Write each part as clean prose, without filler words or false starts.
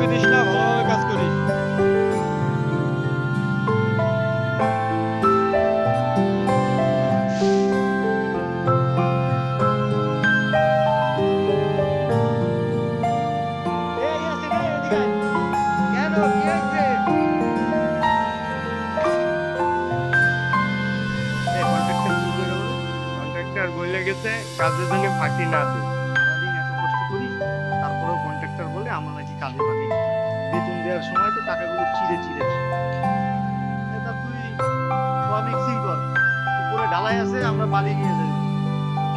বকে দিস না, ভালোভাবে কাজ করিস। কন্ট্রাক্টর বলে গেছে কাজের জন্য ফাঁকি না দিই। সারাদিন এত কষ্ট করি, তারপরেও কন্ট্রাক্টর বলে আমরা নাকি কাজে ফাঁকি দিই। বেতন দেওয়ার সময় তো টাকাগুলো চিড়ে চিড়ে খাই। তা তুই মিক্সিং কর, উপরে ঢালাই আছে, আমরা বালি নিয়ে যাই।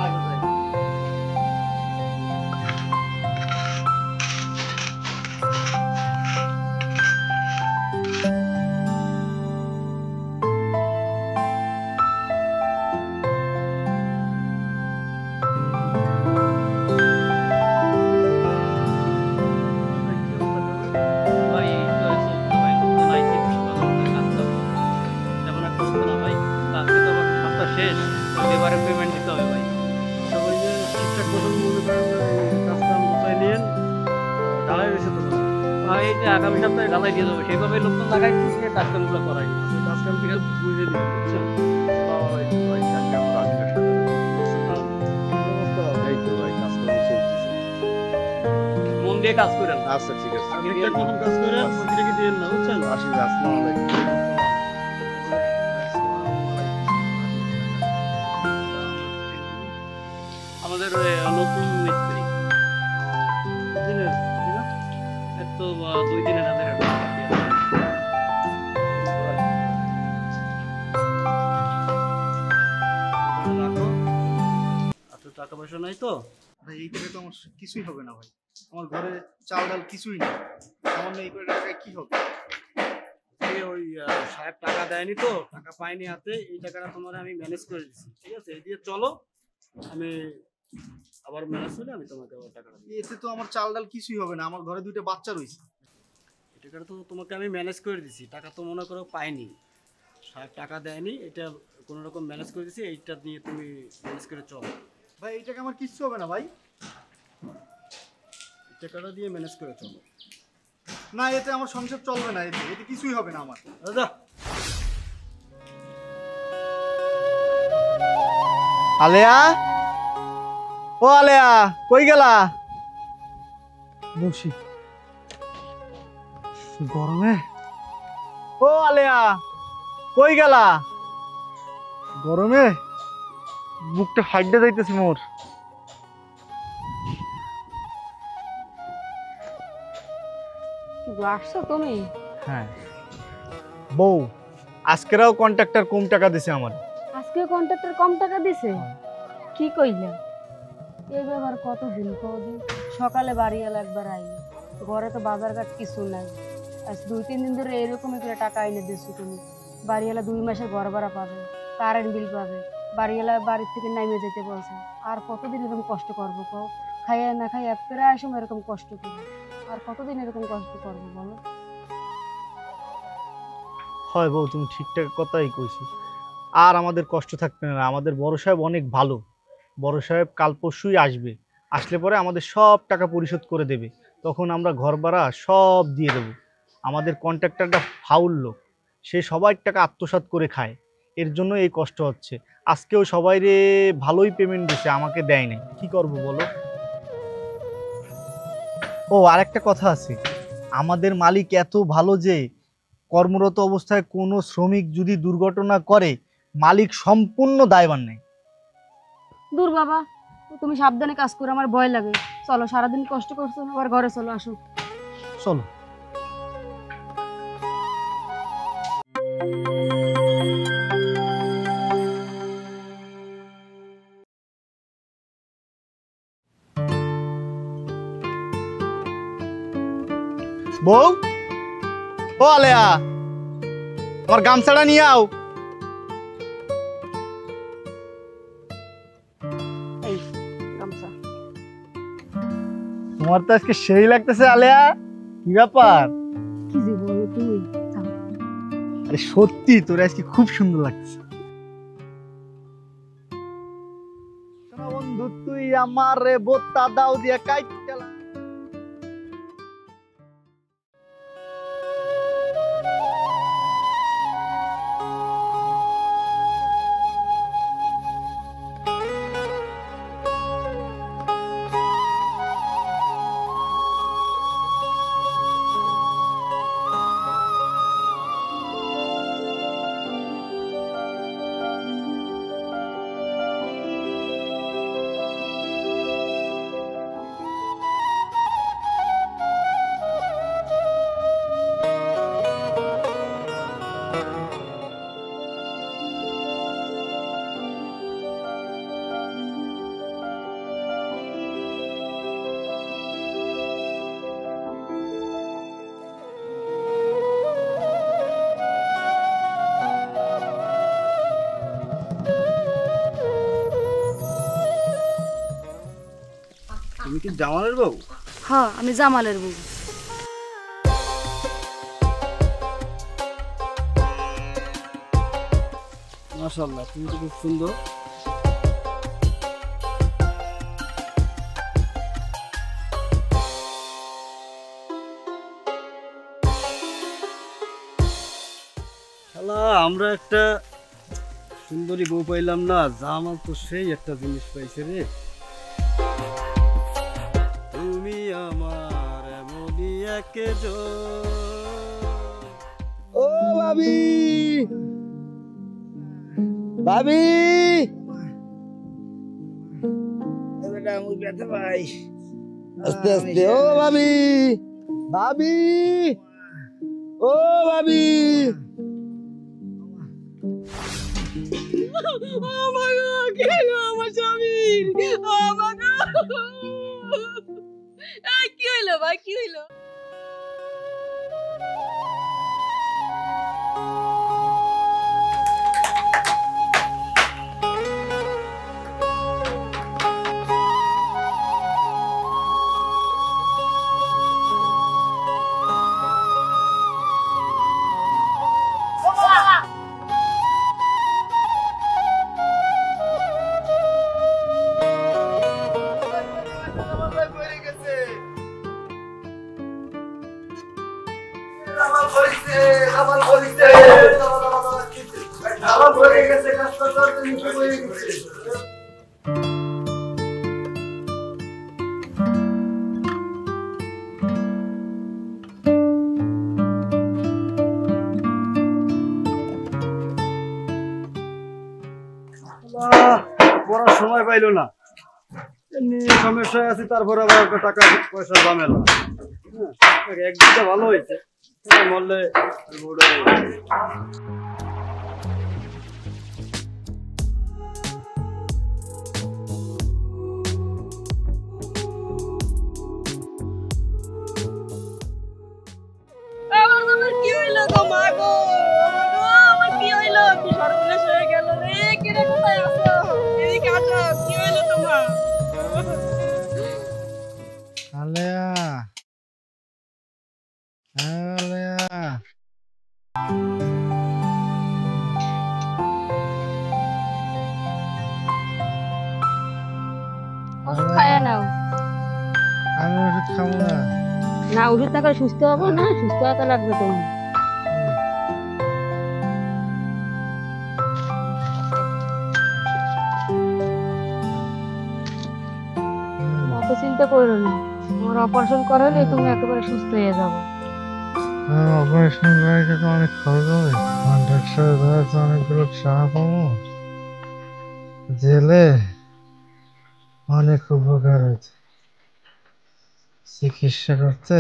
আগে যাই। ভাই এই তো চলছে ভাই, লোকজন আইছে বেশি ভালো করে কাজ কাম তেমন একটা হচ্ছে না ভাই। আজকে তো আবার সপ্তাহ শেষ, লেবারের পেমেন্ট দিতে হবে ভাই। তো ওই যে ঠিকঠাক মতন মনে করেন কাজ কাম গোছাই নিয়েন, ঢালাই রয়েছে তো মনে হয়। ভাই এই যে আগামী সপ্তাহে ঢালাই দিয়ে দেবো, সেইভাবে লোকজন লাগাইছি যে কাজ কামগুলো করাই। কাজ কাম ঠিক আছে বুঝে দিন, বুঝছেন? এই তো ভাই কাজ কাম চলতেছে। মন দিয়ে কাজ করেন। আচ্ছা ঠিক আছে, ঠিকঠাক মতন কাজ করে মন্দিরে দিয়ে না, বুঝছেন? আসি, আসসালামু আলাইকুম। আমাদের নতুন মিস্ত্রি দিনের এর তো 2 দিনের হাতে রাখো। আচ্ছা টাকা পয়সা নাই তো? ভাই এই টাকা তো আমার কিছুই হবে না ভাই, আমার ঘরে চাল ডাল কিছুই নেই, আমার এই করে টাকায় কি হবে? ওই সাহেব টাকা দেয়নি তো, টাকা পাইনি হাতে, এই টাকাটা তোমার আমি ম্যানেজ করে দিচ্ছি, ঠিক আছে? এই দিয়ে চলো, আমি আবার ম্যানেজ হলে আমি তোমাকে আবার টাকাটা দিই। এতে তো আমার চাল ডাল কিছুই হবে না, আমার ঘরে দুইটা বাচ্চা রয়েছে। এই টাকাটা তো তোমাকে আমি ম্যানেজ করে দিচ্ছি, টাকা তো মনে করো পাইনি, সাহেব টাকা দেয়নি, এটা কোনো রকম ম্যানেজ করে দিচ্ছি, এইটা নিয়ে তুমি ম্যানেজ করে চলো। ভাই এই টাকা আমার কিচ্ছু হবে না ভাই। এই টাকাটা দিয়ে ম্যানেজ করে চলো। না এতে আমার সংসার চলবে না, এতে এতে কিছুই হবে না আমার। দাদা আলেয়া, ও আলেয়া, কই গেলা? বসি গরমে। ও আলেয়া, কই গেলা? গরমে বুকটা ফাইডে যাইতেছে মোর। আসছো তুমি? হ্যাঁ বউ, আজকেরাও কন্ট্রাক্টর কম টাকা দিছে আমার। আজকে কন্ট্রাক্টর কম টাকা দিছে? কি কইলা? এই ব্যাপার কতদিন কদিন, সকালে বাড়ি এলো একবার আইলো, ঘরে তো বাজার ঘাট কিছু নাই, আজ 2-3 দিন ধরে এরকমই করে টাকা এনে দিছো তুমি। বাড়ি এলা 2 মাসের ঘর ভাড়া পাবে, কারেন্ট বিল পাবে, বাড়ি এলা বাড়ির থেকে নামিয়ে যেতে বলছে। আর কতদিন এরকম কষ্ট করবো কও? খাইয়া না খাইয়া প্রায় সময় এরকম কষ্ট করি, আর কতদিন এরকম কষ্ট করবো বলো? হয় বউ, তুমি ঠিকঠাক কথাই কইছি। আর আমাদের কষ্ট থাকবে না, আমাদের বড় সাহেব অনেক ভালো। বড় সাহেব কাল পরশুই আসবে, আসলে পরে আমাদের সব টাকা পরিশোধ করে দেবে, তখন আমরা ঘর ভাড়া সব দিয়ে দেবো। আমাদের কন্ট্রাক্টরটা ফাউল লোক, সে সবার টাকা আত্মসাৎ করে খায়, এর জন্য এই কষ্ট হচ্ছে। আজকেও সবাই রে ভালোই পেমেন্ট দিছে, আমাকে দেয় নাই, কি করব বলো? ও আরেকটা কথা আছে, আমাদের মালিক এত ভালো যে কর্মরত অবস্থায় কোনো শ্রমিক যদি দুর্ঘটনা করে, মালিক সম্পূর্ণ দায়ভার নেয়। দূর বাবা, তুমি সাবধানে কাজ করো, আমার ভয় লাগে। চলো, সারাদিন কষ্ট করছো, আবার ঘরে চলো, আসো। চলো। বউ, ও আলেয়া, আমার গামছাটা নিয়ে আও। এই গামছা। তোমার তো আজকে সেই লাগতেছে আলেয়া, কি ব্যাপার? কি যে বলো তুমি? আরে সত্যি তোর আজকে খুব সুন্দর লাগছে। বন্ধু তুই আমার রে বোতা দাও দিয়া কাইটা জামালের বউ? হ্যাঁ, আমি জামালের বউ। মাশাআল্লাহ, তুমি তো খুব সুন্দর। শালা আমরা একটা সুন্দরী বউ পাইলাম না, জামাল তো সেই একটা জিনিস পাইছে রে। তুমি আমার এমনই একজন। ও ভাবি, ভাবি ব্যথা ভাই, আস্তে আস্তে। ও ভাবি, ভাবি, ও ভাবি। কি হইলো ভাই, কি হইলো? পড়ার সময় পাইলো না, এমনি সমস্যায় আছে, তারপরে আবার একটা টাকা পয়সা ঝামেলা। হ্যাঁ, একদিকটা ভালো হয়েছে, মরলে বউটা আমার কি হইলো গো মা গো? আমার কি হইলো? কি সর্বনাশ হয়ে গেল রে? কে রে, কোথায় আছো? এদিকে আসো, কি হইলো তোমার? আলেয়া, আলেয়া, ওষুধ খাইয়া নাও। আমি ওষুধ খাবো না। না, ওষুধ না করে সুস্থ হবো না, সুস্থ হতে লাগবে তোমার। অত চিন্তা করো না, আমার অপারেশন করালে তুমি একেবারে সুস্থ হয়ে যাবে। অপারেশন করাইতে তো অনেক খরচ হবে, ডাক্তার ধরে তো অনেকগুলো টাকা পাবো, জেলে অনেক উপকার হয়েছে, চিকিৎসা করতে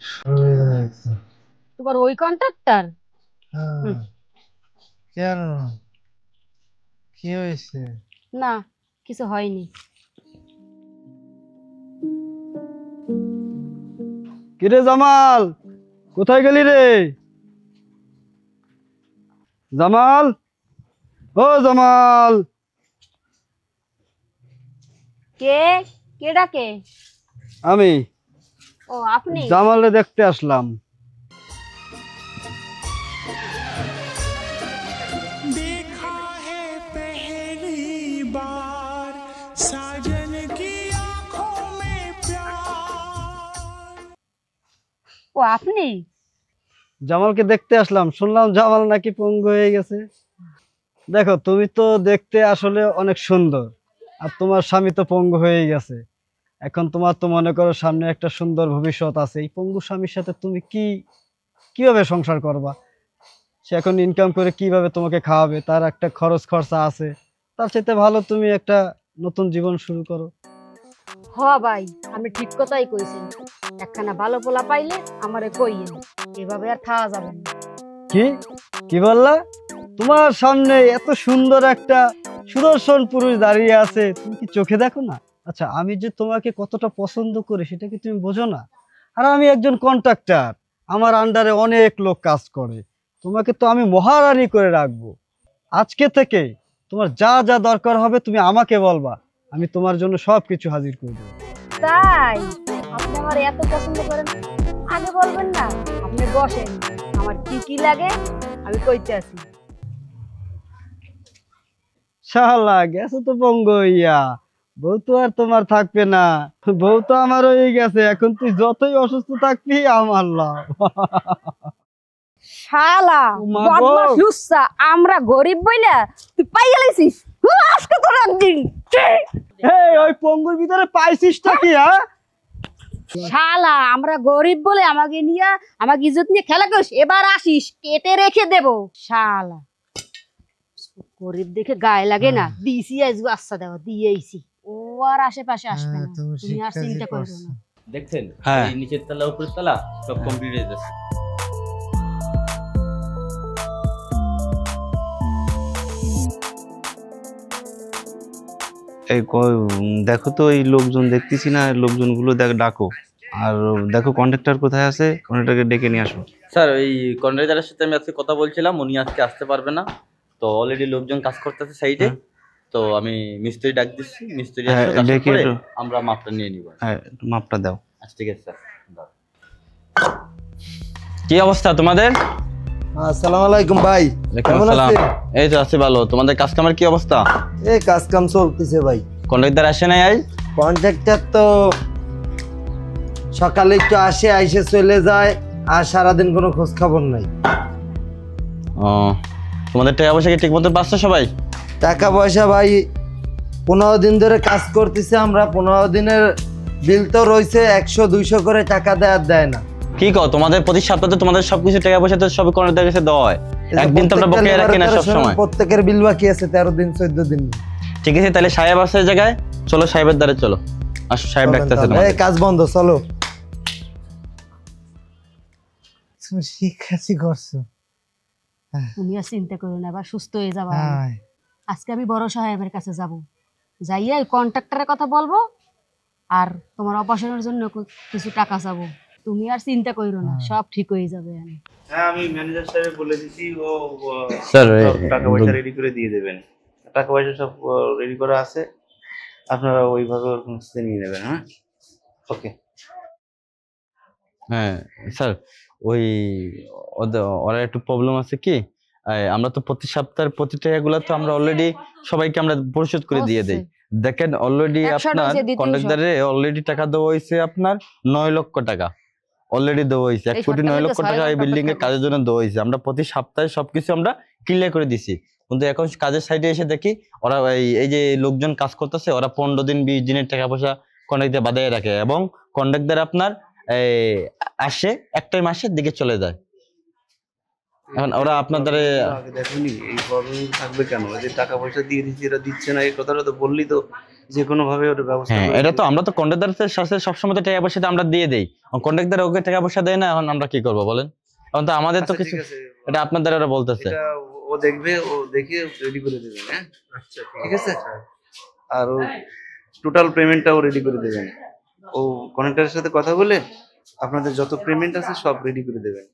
সুবিধা হয়েছে। তোমার ওই কন্ট্রাক্টর? কেন, কি হয়েছে? না, কিছু হয়নি। কিরে জামাল, কোথায় গেলি রে? জামাল, ও জামাল। কে কে ডাকে? আমি ও, আপনি? জামালে দেখতে আসলাম। देखा है पहली बार साजन की आंखों में प्यार। ও, আপনি? জামালকে দেখতে আসলাম, শুনলাম জামাল নাকি পঙ্গু হয়ে গেছে। দেখো, তুমি তো দেখতে আসলে অনেক সুন্দর, আর তোমার স্বামী তো পঙ্গু হয়ে গেছে। এখন তোমার তো মনে করো সামনে একটা সুন্দর ভবিষ্যৎ আছে, এই পঙ্গু স্বামীর সাথে তুমি কিভাবে সংসার করবা? সে এখন ইনকাম করে কিভাবে তোমাকে খাওয়াবে, তার একটা খরচা আছে। তার চাইতে ভালো তুমি একটা নতুন জীবন শুরু করো। হ ভাই, আমি ঠিক কথাই কইছি। একখানা ভালো পোলা পাইলে আমারে কইয়েন, এভাবে আর খাওয়া যাবে না। কি বললা? তোমার সামনে এত সুন্দর একটা সুদর্শন পুরুষ দাঁড়িয়ে আছে, তুমি কি চোখে দেখো না? আচ্ছা, আমি যে তোমাকে কতটা পছন্দ করি সেটা কি তুমি বোঝো না? আর আমি একজন কন্ট্রাক্টর, আমার আন্ডারে অনেক লোক কাজ করে, তোমাকে তো আমি মহারানী করে রাখবো। আজকে থেকে তোমার যা যা দরকার হবে তুমি আমাকে বলবা, আমি তোমার জন্য সবকিছু হাজির করে দেবো। তাই আপনি আমার এত পছন্দ করেন, আগে বলবেন না? আপনি বসেন, আমার কি কি লাগে আমি কইতে আছি। শালা গেছো তো পঙ্গ হইয়া, বউ তো আর তোমার থাকবে না, বউ তো আমার হয়ে গেছে, এখন তুই যতই অসুস্থ থাকবি আমার লাভ। শালা মা গো। বদমাশ লুচ্চা, আমরা গরিব বইলা তুই পাইয়া লাইছিস। আজকে তোর একদিন। এই ওই পঙ্গুর ভিতরে পাইছিসটা কি? হ্যাঁ শালা আমরা গরিব বলে আমাকে নিয়ে আমাকে ইজ্জত নিয়ে খেলা করিস, এবার আসিস কেটে রেখে দেব। শালা গরিব দেখে গায়ে লাগে না, দিছি আজকে আচ্ছা দেওয়া দিয়েইছি, ও আর আশেপাশে আসবে না, তুমি আর চিন্তা করো না। দেখছেন হ্যাঁ। এই নিচের তলা উপরের তলা সব কমপ্লিট হয়ে যাচ্ছে। দেখো তো এই লোকজন দেখতেছি না, লোকজনগুলো ডাকো। আর দেখো কন্ট্রাক্টর কোথায় আছে, কন্ট্রাক্টরকে ডেকে নিয়ে আসো। স্যার ওই কন্ট্রাক্টরের সাথে আমি আজকে কথা বলছিলাম, উনি আজকে আসতে পারবে না, তো অলরেডি লোকজন কাজ করতেছে সাইডে, তো আমি মিস্ত্রি ডাক দিচ্ছি, মিস্ত্রি হ্যাঁ, আসার ডেকে পরে একটু। আমরা মাপটা নিয়ে নিব। হ্যাঁ, একটু মাপটা দাও। আচ্ছা ঠিক আছে স্যার। কি অবস্থা তোমাদের? আসসালামু আলাইকুম ভাই, কেমন আসসালাম। আছেন? এই তো আছি ভালো। তোমাদের কাজ কামের কি অবস্থা? এই কাজ কাম চলতেছে ভাই। কন্ট্রাক্টর আসে নাই আজ? কন্ট্রাক্টর তো সকালে একটু আসে, আইসে চলে যায়, আর সারাদিন কোনো খোঁজ খবর নাই। ও, তোমাদের টাকা পয়সা কি ঠিক মতো পাচ্ছ সবাই? টাকা পয়সা ভাই 15 দিন ধরে কাজ করতেছে আমরা, 15 দিনের বিল তো রয়েছে, 100-200 করে টাকা দেয় না। কি কও, তোমাদের প্রতি সপ্তাহে তোমাদের সবকিছু টাকা পয়সা তো সব কন্ট্রাক্টরের কাছে দেওয়া হয়, একদিন তোমরা বকেয়া রাখি না সব সময়? প্রত্যেকের বিল বাকি আছে 13 দিন 14 দিন। ঠিক আছে, তাহলে সাহেব আছে এই জায়গায়, চলো সাহেবের দ্বারে চলো। আসো, সাহেব ডাকতেছে তোমাদের। এই কাজ বন্ধ, চলো। তুমি ঠিক কাজই করছো। তুমি আর চিন্তা করো না, এবার সুস্থ হয়ে যাবা। আজকে আমি বড় সাহেবের কাছে যাব, যাইয়া কন্ট্রাক্টরের কথা বলবো, আর তোমার অপারেশনের জন্য কিছু টাকা চাবো। তুমি আর চিন্তা করো না, সব ঠিক হয়ে যাবে। হ্যাঁ, আমি ম্যানেজার সাহেব বলে দিছি, ও স্যার সব টাকা পয়সা রেডি করে দিয়ে দেবেন। টাকা পয়সা সব রেডি করা আছে, আপনারা ওইভাবে ওর কাছ থেকে নিয়ে নেবেন। হ্যাঁ, ওকে। হ্যাঁ স্যার, ওই ওরা একটু প্রবলেম আছে কি, আমরা তো প্রতি সপ্তাহের প্রতি টাকাগুলো তো আমরা অলরেডি সবাইকে আমরা পরিশোধ করে দিয়ে দেই। দেখেন অলরেডি 100 আপনার হয়েছে, দ্বিতীয় কন্ট্রাক্টরে অলরেডি টাকা দেওয়া হয়েছে আপনার 9 লক্ষ টাকা অলরেডি দেওয়া হয়েছে। 1 কোটি 9 লক্ষ টাকা এই বিল্ডিং এর কাজের জন্য দেওয়া হয়েছে। আমরা প্রতি সপ্তাহে সবকিছু আমরা ক্লিয়ার করে দিছি, কিন্তু এখন কাজের সাইডে এসে দেখি ওরা এই যে লোকজন কাজ করতেছে, ওরা 15 দিন 20 দিনের টাকা পয়সা কন্ট্রাক্টে বাঁধাই রাখে, এবং কন্ট্রাক্টর আপনার আসে এক টাইম আসে দিকে চলে যায়। এখন ওরা আপনাদের দেখুনি এই প্রবলেম থাকবে কেন? যে টাকা পয়সা দিয়ে দিচ্ছি, এরা দিচ্ছে না, এই কথাটা তো বললি তো যে কোনো ভাবে ওটা ব্যবস্থা হ্যাঁ, করে এটা দিবি। তো আমরা তো কন্ট্রাক্টরের সাথে সবসময় তো টাকা পয়সা আমরা দিয়ে দেই, কন্ট্রাক্টর ওকে টাকা পয়সা দেয় না, এখন আমরা কি করবো বলেন? এখন তো আমাদের তো আচ্ছা, কিছু, ঠিক আছে, এটা আপনাদের ওরা বলতেছে। এটা ও দেখবে, ও দেখে রেডি করে দেবেন। হ্যাঁ, আচ্ছা ঠিক আছে। আর ও টোটাল পেমেন্টটাও রেডি করে দেবেন। ও কন্ট্রাক্টরের সাথে কথা বলে আপনাদের যত পেমেন্ট আছে সব রেডি করে দেবেন।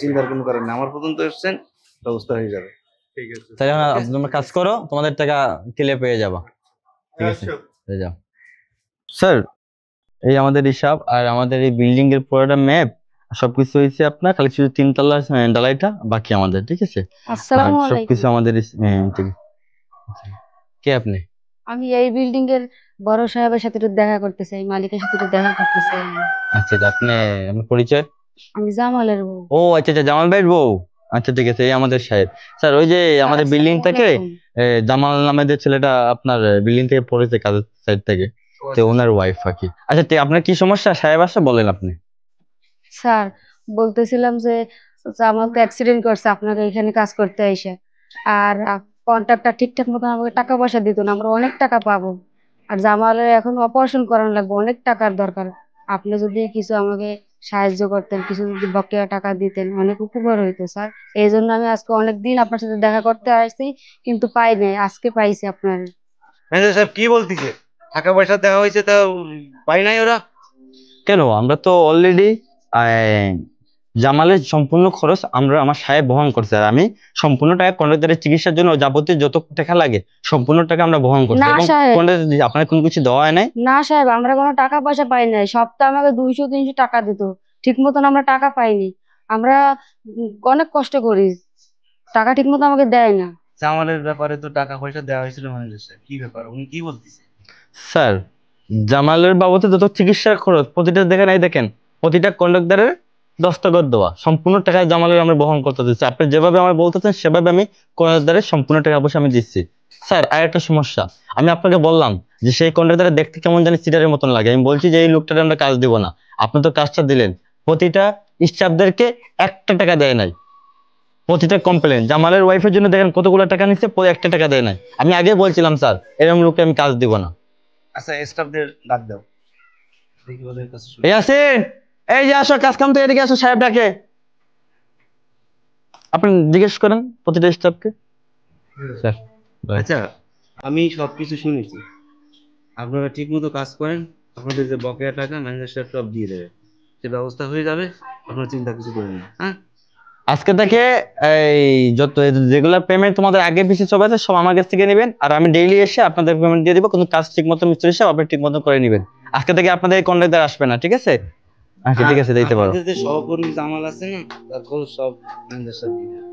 চিন্তার কোনো কারণ নেই, আমার পর্যন্ত এসছেন, ব্যবস্থা হয়ে যাবে। ঠিক আছে, তাই তোমরা কাজ করো, তোমাদের টাকা ক্লিয়ার পেয়ে যাবা। ঠিক আছে, পেয়ে যাও। স্যার, এই আমাদের হিসাব আর আমাদের এই বিল্ডিং এর পুরোটা ম্যাপ সবকিছু হয়েছে আপনার, খালি শুধু 3 তলা ঢালাইটা বাকি আমাদের। ঠিক আছে, আসসালামু আর সবকিছু আলাইকুম। আমাদের ঠিক আছে। কে আপনি? আমি এই বিল্ডিং এর বড় সাহেবের সাথে একটু দেখা করতে চাই, মালিকের সাথে একটু দেখা করতে চাই। আচ্ছা, আপনি আপনার পরিচয়? আমি জামালের বউ। ও আচ্ছা আচ্ছা, জামাল ভাইয়ের বউ। আচ্ছা ঠিক আছে, এই আমাদের সাহেব। স্যার, ওই যে আমাদের বিল্ডিং থেকে জামাল নামের যে ছেলেটা আপনার বিল্ডিং থেকে পড়েছে কাজের সাইড থেকে, তো ওনার ওয়াইফ আর কি। আচ্ছা, আপনার কি সমস্যা সাহেব? আসা বলেন আপনি। স্যার, বলতেছিলাম যে জামাল তো অ্যাক্সিডেন্ট করছে আপনাকে এখানে কাজ করতে এসে, আর কন্ট্রাক্টর ঠিকঠাক মতো আমাকে টাকা পয়সা দিত না, আমরা অনেক টাকা পাবো, আর জামালের এখন অপারেশন করানো লাগবে, অনেক টাকার দরকার। আপনি যদি কিছু আমাকে সাহায্য করতেন, কিছু যদি বকেয়া টাকা দিতেন, অনেক উপকার হইতো স্যার। এই জন্য আমি আজকে অনেক দিন আপনার সাথে দেখা করতে আসছি, কিন্তু পাই নাই, আজকে পাইছি আপনার। ম্যানেজার সাহেব কি বলতিছে? টাকা পয়সা দেওয়া হয়েছে, তা পাই নাই ওরা? কেন, আমরা তো অলরেডি জামালের সম্পূর্ণ খরচ আমার সাহেব বহন করছে, আর আমি সম্পূর্ণ টাকা কন্ট্রাক্টরের চিকিৎসার জন্য যাবতীয় যত টাকা লাগে সম্পূর্ণ টাকা আমরা বহন করছি। না এবং সাহেব। কন্ট্রাক্টর আপনার কোনো কিছু দেওয়া হয় নাই। না সাহেব, আমরা কোনো টাকা পয়সা পাই নাই। সপ্তাহে আমাকে 200-300 টাকা দিত, ঠিক মতন আমরা টাকা পাইনি। আমরা অনেক কষ্ট করি, টাকা ঠিক মতো আমাকে দেয় না। জামালের ব্যাপারে তো টাকা পয়সা দেওয়া হয়েছিল ম্যানেজার সাহেব, কি ব্যাপার উনি কি বলতেছে? স্যার, জামালের বাবদে যত চিকিৎসার খরচ প্রতিটা দেখেন, এই দেখেন প্রতিটা কন্ডাক্টরের দস্তখত দেওয়া, সম্পূর্ণ টাকা জামালের আমরা বহন করতে দিচ্ছি। আপনি যেভাবে আমার বলতেছেন সেভাবে আমি কন্ডাক্টরের সম্পূর্ণ টাকা পয়সা আমি দিচ্ছি। স্যার, আর একটা সমস্যা, আমি আপনাকে বললাম যে সেই কন্ডাক্টরে দেখতে কেমন জানি সিটারের মতন লাগে, আমি বলছি যে এই লোকটার আমরা কাজ দিব না, আপনি তো কাজটা দিলেন। প্রতিটা স্টাফদেরকে 1 টাকা দেয় নাই, প্রতিটা কমপ্লেন। জামালের ওয়াইফের জন্য দেখেন কতগুলো টাকা নিচ্ছে, 1 টাকা দেয় নাই। আমি আগে বলছিলাম স্যার এরকম লোককে আমি কাজ দিব না। আচ্ছা স্টাফদের ডাক দাও, দেখি ওদের কাছে শুনি। এই আসেন, এই যে আসো, কাজ কাম তো এদিকে আসো, সাহেব ডাকে। আপনি জিজ্ঞেস করেন প্রতিটা স্টাফকে। স্যার, আচ্ছা আমি সবকিছু শুনেছি, আপনারা ঠিক মতো কাজ করেন, আপনাদের যে বকেয়া টাকা ম্যানেজার সাহেব সব দিয়ে দেবে, সে ব্যবস্থা হয়ে যাবে, আপনারা চিন্তা কিছু করেন না। হ্যাঁ, আজকে থেকে এই যত রেগুলার পেমেন্ট তোমাদের আগে পিছিয়ে সব আছে সব আমার কাছ থেকে নেবেন, আর আমি ডেইলি এসে আপনাদের পেমেন্ট দিয়ে দিব, কিন্তু কাজ ঠিক মতো মিস্ত্রি সাহেব আপনি ঠিক মতো করে নেবেন। আজকে থেকে আপনাদের কন্ট্রাক্টর আসবে না, ঠিক আছে? আচ্ছা ঠিক আছে, দিতে পারো। আপনাদের যে সহকর্মী জামাল আছে না, তার খরচ সব ম্যানেজার সাহেব দিয়ে দেবে।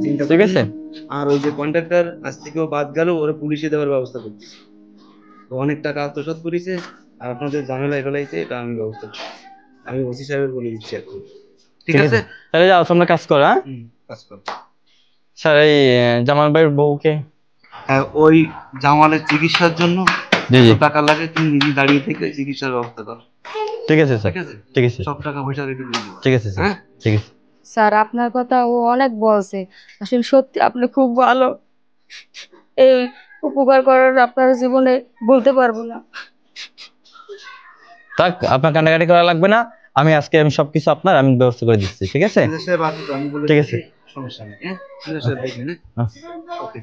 চিন্তা ঠিক করেন আছে, না। আর ওই যে কন্ট্রাক্টর আজ থেকেও বাদ গেল, ওরা পুলিশে দেওয়ার ব্যবস্থা করতেছে, তো অনেক টাকা আত্মসাৎ করেছে, আর আপনাদের ঝামেলায় ফেলাইছে, এটা আমি ব্যবস্থা করছি, আমি ওসি সাহেবের বলে দিচ্ছি এখন। ঠিক আছে, তাহলে যাও তোমরা কাজ করো। হ্যাঁ কাজ করো। স্যার, এই জামাল ভাইয়ের বউকে হ্যাঁ, ওই জামালের চিকিৎসার জন্য জি জি যত টাকা লাগে তুমি নিজে দাঁড়িয়ে থেকে চিকিৎসার ব্যবস্থা করো। ঠিক আছে স্যার, ঠিক আছে, ঠিক আছে, সব টাকা পয়সা রেডি করে দিও। ঠিক আছে স্যার, হ্যাঁ, ঠিক আছে। স্যার, আপনার কথা ও অনেক বলছে, আসলে সত্যি আপনি খুব ভালো। এই উপকার করার আপনার জীবনে বলতে পারবো না। থাক, আপনার কান্নাকাটি করা লাগবে না, আমি সবকিছু আমি ব্যবস্থা করে দিচ্ছি, ঠিক আছে? ম্যানেজার সাহেব আসবে, আমি বলে ঠিক দিচ্ছি, আছে। সমস্যা নেই। হ্যাঁ, ম্যানেজার সাহেব দেখবেন। হ্যাঁ, হ্যাঁ। ওকে।